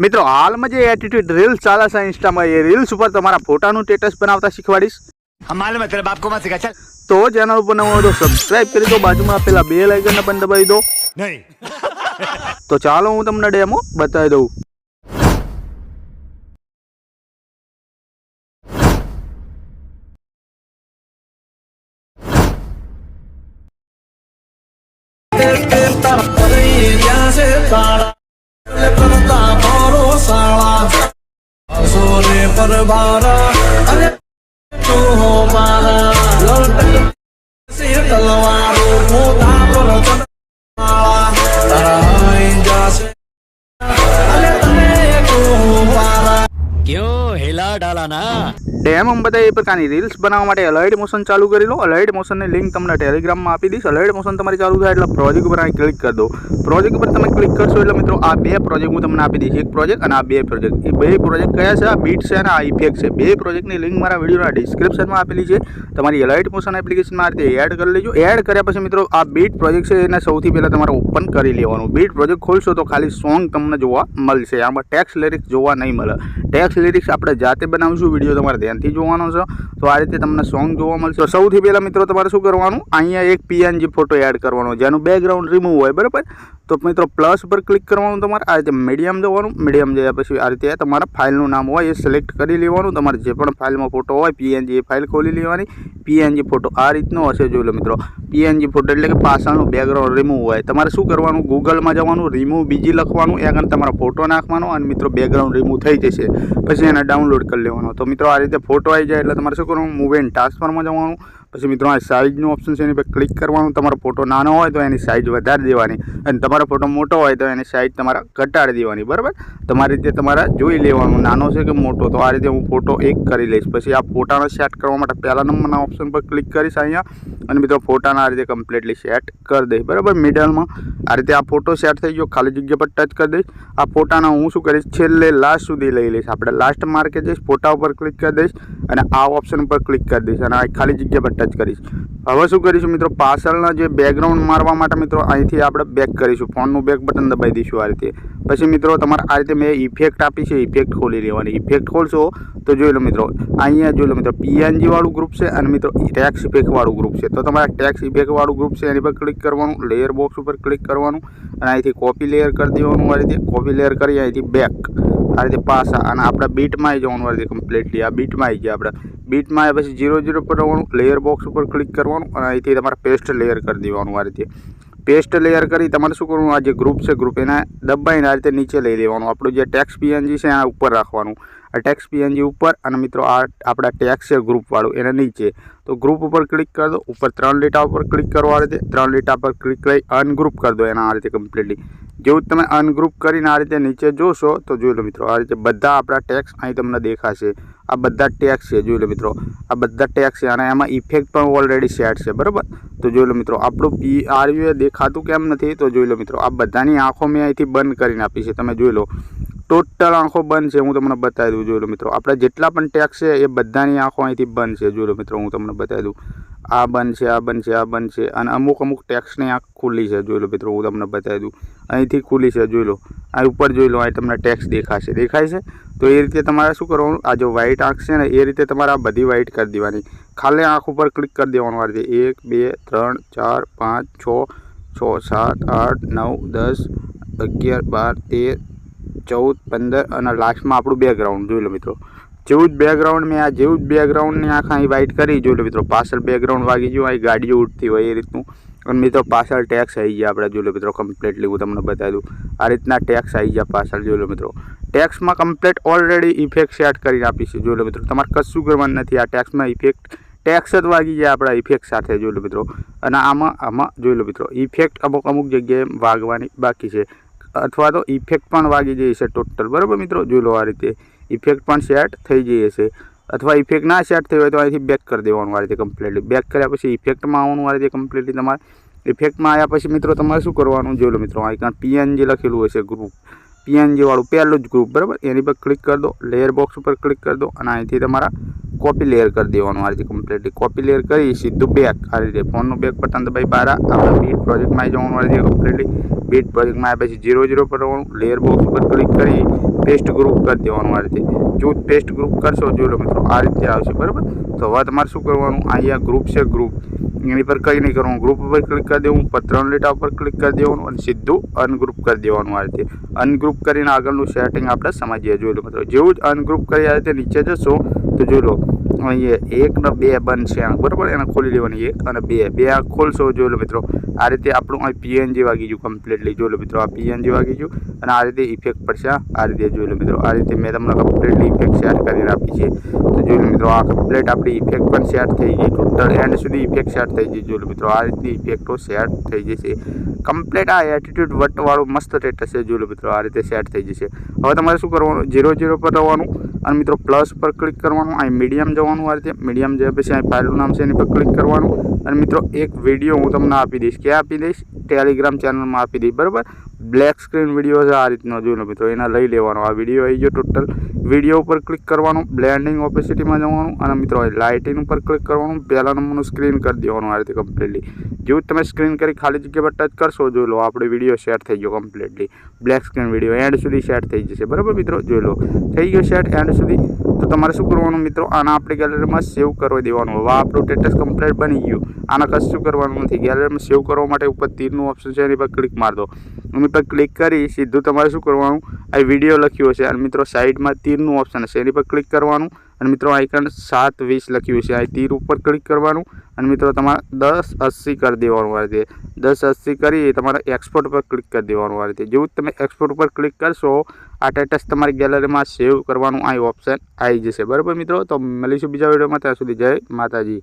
મિત્રો હાલમાં જે એટીટ્યુડ રીલ્સ ચાલે છે ઇન્સ્ટામાં, એ રીલ્સ ઉપર તમારા ફોટાનું સ્ટેટસ બનાવતા શીખવાડીશ. हमारे मतलब आपको मत सिखा चल તો ચેનલ ઉપર નવો હોય તો સબસ્ક્રાઇબ કરી દો, બાજુમાં આપેલા બેલ આઇકનને પણ દબાવી દો. नहीं. તો ચાલો હું તમને ડેમો બતાવી દઉં. क्यों हिला डाला ना. ડેમો બતાવી એ પ્રકારની રીલ્સ બનાવવા માટે અલાઇડ મોશન ચાલુ કરી લો. અલાઇડ મોશનની લિંક તમને ટેલિગ્રામમાં આપી દઈશ. અલાઇડ મોશન તમારી ચાલુ થાય એટલે પ્રોજેક્ટ ઉપર ક્લિક કરી દો. પ્રોજેક્ટ ઉપર તમે ક્લિક કરશો એટલે મિત્રો આ બે પ્રોજેક્ટ હું તમને આપી દઈશ. એક પ્રોજેક્ટ અને આ બે પ્રોજેક્ટ. એ બે પ્રોજેક્ટ કયા છે? આ બીટ છે અને આ ઇફેક્ટ છે. બે પ્રોજેક્ટની લિંક મારા વિડીયોના ડિસ્ક્રિપ્શનમાં આપેલી છે. તમારી અલાઇડ મોશન એપ્લિકેશનમાં આ રીતે એડ કરી લેજો. એડ કર્યા પછી મિત્રો આ બીટ પ્રોજેક્ટ છે એને સૌથી પહેલાં તમારે ઓપન કરી લેવાનું. બીટ પ્રોજેક્ટ ખોલશો તો ખાલી સોંગ તમને જોવા મળશે. આમાં ટેક્સ્ટ લિરિક્સ જોવા નહીં મળે. ટેક્સ્ટ લિરિક્સ આપણે જાતે બનાવીશું. વિડીયો તમારે ધ્યાનથી જોવાનો છે તો આ રીતે તમને સોંગ જોવા મળશે. તો સૌથી પહેલાં મિત્રો તમારે શું કરવાનું, અહીંયા એક PNG ફોટો એડ કરવાનો જેનું બેકગ્રાઉન્ડ રિમૂવ હોય, બરાબર. તો મિત્રો પ્લસ ઉપર ક્લિક કરવાનું. તમારે આ રીતે મીડિયમ જવાનું. મીડિયમ જયા પછી આ રીતે તમારા ફાઇલનું નામ હોય એ સિલેક્ટ કરી લેવાનું. તમારે જે પણ ફાઇલમાં ફોટો હોય PNG એ ફાઇલ ખોલી લેવાની. PNG ફોટો આ રીતનો હશે, જોઈ લો મિત્રો. PNG ફોટો એટલે કે પાછળનું બેકગ્રાઉન્ડ રિમૂવ હોય. તમારે શું કરવાનું, ગૂગલમાં જવાનું, રિમૂવ બીજી લખવાનું, એ આગળ તમારો ફોટો નાખવાનો અને મિત્રો બેકગ્રાઉન્ડ રિમૂવ થઈ જશે. પછી એને ડાઉનલોડ કરી લેવાનો. તો મિત્રો આ રીતે ફોટો આવી જાય એટલે તમારે શું કરવાનું, મૂવ એન્ડ ટ્રાન્સફરમાં જવાનું. પછી મિત્રો આ સાઇઝનું ઓપ્શન છે એની પર ક્લિક કરવાનું. તમારો ફોટો નાનો હોય તો એની સાઇઝ વધારી દેવાની અને તમારો ફોટો મોટો હોય તો એની સાઇઝ તમારે ઘટાડી દેવાની, બરાબર. તમારી રીતે તમારે જોઈ લેવાનું નાનો છે કે મોટો. તો આ રીતે હું ફોટો એક કરી લઈશ. પછી આ ફોટાને સેટ કરવા માટે પહેલા નંબરના ઓપ્શન પર ક્લિક કરીશ અહીંયા અને મિત્રો ફોટાને આ રીતે કમ્પ્લીટલી સેટ કરી દઈશ, બરાબર. મિડલમાં આ રીતે આ ફોટો સેટ થઈ ગયો. ખાલી જગ્યા પર ટચ કરી દઈશ. આ ફોટાને હું શું કરીશ, છેલ્લે લાસ્ટ સુધી લઈ લઈશ. આપણે લાસ્ટ માર્કે જઈશ, ફોટા ઉપર ક્લિક કરી દઈશ અને આ ઓપ્શન પર ક્લિક કરી દઈશ અને આ ખાલી જગ્યા પર ટચ કરીશ. હવે શું કરીશું મિત્રો, પાછળના જે બેકગ્રાઉન્ડ મારવા માટે મિત્રો અહીંથી આપણે બેક કરીશું. ફોનનું બેક બટન દબાવી દઈશું આ રીતે. પછી મિત્રો તમારે આ રીતે મેં ઇફેક્ટ આપી છે, ઇફેક્ટ ખોલી લેવાની. ઇફેક્ટ ખોલશો તો જોઈ લો મિત્રો, અહીંયા જોઈ લો મિત્રો PNG વાળું ગ્રુપ છે અને મિત્રો ટેક્સ ઇફેક્ટ વાળું ગ્રુપ છે. તો તમારે ટેક્સ ઇફેક્ટ વાળું ગ્રુપ છે એની પર ક્લિક કરવાનું. લેયર બોક્સ ઉપર ક્લિક કરવાનું અને અહીંથી કોપી લેયર કરી દેવાનું. આ રીતે કોપી લેયર કરી અહીંથી બેક આ રીતે પાછા અને આપણે બીટમાં આવી જવાનું. આ રીતે કમ્પ્લીટલી આ બીટમાં આવી જાય. આપણે બીટમાં આવ્યા પછી 0 પર આવવાનું. લેયર બોક્સ ઉપર ક્લિક કરવાનું અને અહીંથી તમારે પેસ્ટ લેયર કરી દેવાનું. આ રીતે પેસ્ટ લેયર કરી તમારે શું કરવાનું, આ જે ગ્રુપ છે ગ્રુપ એને દબાઈને આ રીતે નીચે લઈ લેવાનું. આપણું જે ટેક્સ PNG છે એના ઉપર રાખવાનું. આ ટેક્સ PNG ઉપર અને મિત્રો આ આપણા ટેક્સ છે ગ્રુપવાળું એને નીચે. તો ગ્રુપ ઉપર ક્લિક કરી દો. ઉપર 3 લીટા ઉપર ક્લિક કરો. આ રીતે 3 લીટા પર ક્લિક કરી અનગ્રુપ કરી દો એના આ રીતે કમ્પ્લીટલી. જેવું તમે અનગ્રુપ કરીને આ રીતે નીચે જોશો તો જોઈ લો મિત્રો આ રીતે બધા આપણા ટેક્સ અહીં તમને દેખાશે. આ બધા ટેક્સ છે, જોઈ લો મિત્રો આ બધા ટેક્સ છે અને એમાં ઇફેક્ટ પણ ઓલરેડી સેટ છે, બરાબર. તો જોઈ લો મિત્રો આપણું PRU દેખાતું કેમ નથી, તો જોઈ લો મિત્રો આ બધાની આંખો મેં અહીંથી બંધ કરીને આપી છે. તમે જોઈ લો ટોટલ આંખો બંધ છે. હું તમને બતાવી દઉં. જોઈ લો મિત્રો આપણે જેટલા પણ ટેક્સ છે એ બધાની આંખો અહીંથી બંધ છે. જોઈ લો મિત્રો હું તમને બતાવી દઉં. આ બંધ છે, આ બંધ છે, આ બંધ છે અને અમુક ટેક્સની આંખ ખુલ્લી છે. જોઈ લો મિત્રો હું તમને બતાવી દઉં. અહીંથી ખુલ્લી છે. જોઈ લો આ ઉપર જોઈ લો અહીં તમને ટેક્સ દેખાય છે. તો એ રીતે તમારે શું કરવાનું, આ જો વ્હાઇટ આંખ છે ને એ રીતે તમારે આ બધી વ્હાઇટ કરી દેવાની. ખાલી આંખ ઉપર ક્લિક કરી દેવાનું. આ રીતે 1 2 3 4 5 6 6 7 8 9 10 11 12 13 14 15 અને લાસ્ટમાં આપણું બેકગ્રાઉન્ડ. જોઈ લો મિત્રો જેવું જ બેકગ્રાઉન્ડ મેં આ જેવું જ બેકગ્રાઉન્ડની આંખ અહીં વ્હાઇટ કરી. જોઈ લો મિત્રો પાછળ બેકગ્રાઉન્ડ વાગી ગયું. અહીં ગાડીઓ ઉડતી હોય એ રીતનું અને મિત્રો પાછળ ટેક્સ આવી ગયા આપણે. જોઈ લો મિત્રો કમ્પ્લીટલી હું તમને બતાવી દઉં. આ રીતના ટેક્સ આવી ગયા પાછળ. જોઈ લો મિત્રો ટેક્સમાં કમ્પ્લીટ ઓલરેડી ઇફેક્ટ સેટ કરીને આપી છે. જોઈ લો મિત્રો તમારે કશું કરવાનું નથી. આ ટેક્સમાં ઇફેક્ટ ટેક્સ જ વાગી જાય આપણા ઇફેક્ટ સાથે. જોઈ લો મિત્રો અને આમાં જોઈ લો મિત્રો ઇફેક્ટ અમુક જગ્યાએ વાગવાની બાકી છે અથવા તો ઇફેક્ટ પણ વાગી જાય છે ટોટલ, બરાબર મિત્રો. જોઈ લો આ રીતે ઇફેક્ટ પણ સેટ થઈ જાય છે અથવા ઇફેક્ટ ના સેટ થઈ હોય તો અહીંથી બેક કરી દેવાનું. આ રીતે કમ્પ્લીટલી બેક કર્યા પછી ઇફેક્ટમાં આવવાનું. આ રીતે કમ્પ્લીટલી તમારે ઇફેક્ટમાં આવ્યા પછી મિત્રો તમારે શું કરવાનું, જોઈ લો મિત્રો અહીં PNG લખેલું હશે ગ્રુપ. PNG વાળું પહેલું જ ગ્રુપ બરાબર એની પર ક્લિક કરી દો, લેયર બોક્સ ઉપર ક્લિક કરી દો અને અહીંથી તમારા કોપી લેયર કરી દેવાનું આ રીતે કમ્પ્લીટલી કોપી લેયર કરી સીધું બેક આ રીતે ફોનનું બેક બટન દબાઈ બહાર આપણે બીટ પ્રોજેક્ટમાં જવાનું આ રીતે કમ્પ્લીટલી બીટ પ્રોજેક્ટમાં આવ્યા પછી 0 0 પર રહેવાનું, લેયર બોક્સ ઉપર ક્લિક કરી પેસ્ટ ગ્રુપ કરી દેવાનું આ રીતે. જો પેસ્ટ ગ્રુપ કરશો જો લો મિત્રો આ રીતે આવશે બરાબર. તો હવે તમારે શું કરવાનું, અહીંયા ગ્રુપ છે ગ્રુપ એની પર કંઈ નહીં કરવાનું, ગ્રુપ ઉપર ક્લિક કરી દેવું, ઉપર 3 લીટા ઉપર ક્લિક કરી દેવાનું અને સીધું અનગ્રુપ કરી દેવાનું આ રીતે. અનગ્રુપ કરીને આગળનું સેટિંગ આપણે સમજીએ. જોઈ લો મિત્રો જેવું જ અનગ્રુપ કરી આ રીતે નીચે જશો તો જોઈ લો અહીંયા 1 ને 2 બનશે બરાબર, એને ખોલી લેવાની 1 અને 2 આ ખોલશો જોઈ લો મિત્રો આ રીતે આપણું અહીં PNG વાગી ગયું કમ્પ્લીટલી. જોઈ લો મિત્રો આ PNG વાગી ગયું અને આ રીતે ઇફેક્ટ પડશે આ રીતે. જોઈ લો મિત્રો આ રીતે મેં તમને કમ્પ્લીટલી ઇફેક્ટ સેટ કરીને આપી છે. તો જોઈ લો મિત્રો આ કમ્પ્લીટ આપણી ઇફેક્ટ પણ સેટ થઈ ગઈ, ટોટલ એન્ડ સુધી ઇફેક્ટ સેટ થઈ ગઈ. જોઈ લો મિત્રો આ રીતની ઇફેક્ટો સેટ થઈ જશે કમ્પ્લીટ. આ એટીટ્યુડ વટવાળું મસ્ત સ્ટેટસ છે. જોઈ લો મિત્રો આ રીતે સેટ થઈ જશે. હવે તમારે શું કરવાનું, 0 0 પર રહેવાનું અને મિત્રો પ્લસ પર ક્લિક કરવાનું, અહીં મીડિયમ જવાનું આ રીતે. મીડિયમ જયા પછી અહીં ફાઇલનું નામ છે એની પર ક્લિક કરવાનું અને મિત્રો એક વિડીયો હું તમને આપી દઈશ. ક્યાં આપી દઈશ, ટેલિગ્રામ ચેનલમાં આપી દઈશ બરાબર. બ્લેક સ્ક્રીન વિડીયો છે આ રીતનો. જોઈ લો મિત્રો એના લઈ લેવાનો આ વિડીયો આવી ગયો ટોટલ. વિડીયો ઉપર ક્લિક કરવાનું, બ્લેન્ડિંગ ઓપેસિટીમાં જવાનું અને મિત્રો લાઇટિંગ ઉપર ક્લિક કરવાનું, પહેલા નંબરનું સ્ક્રીન કરી દેવાનું આ રીતે કમ્પ્લીટલી. જેવું તમે સ્ક્રીન કરી ખાલી જગ્યા પર ટચ કરશો જોઈ લો આપણે વિડીયો સેટ થઈ ગયો completely. Black screen video and સુધી સેટ થઈ જશે બરાબર મિત્રો. જોઈ લો થઈ ગયો સેટ એન્ડ સુધી. તો તમારે શું કરવાનું મિત્રો, આના આપણી ગેલેરીમાં સેવ કરી દેવાનું. હવે આપણું સ્ટેટસ કમ્પ્લીટ બની ગયું. આના કશું કરવાનું નથી. ગેલેરીમાં સેવ કરવા માટે ઉપર તીરનું ઓપ્શન છે એની પર ક્લિક માર દો. એની પર ક્લિક કરી સીધું તમારે શું કરવાનું, આ વિડીયો લખ્યો છે અને મિત્રો સાઈડમાં તીરનું ઓપ્શન હશે એની પર ક્લિક કરવાનું અને મિત્રો આઇકન 7:20 લખ્યું છે આ તીર ઉપર ક્લિક કરવાનું અને મિત્રો તમારે 10:80 કરી દેવાનું આ રીતે. 10:80 કરી તમારે એક્સપોર્ટ પર ક્લિક કરી દેવાનું આ રીતે. જેવું તમે એક્સપોર્ટ ઉપર ક્લિક કરશો આ સ્ટેટસ તમારી ગેલેરીમાં સેવ કરવાનું આ ઓપ્શન આવી જશે બરાબર મિત્રો. તો મળીશું બીજા વિડીયોમાં, ત્યાં સુધી જય માતાજી.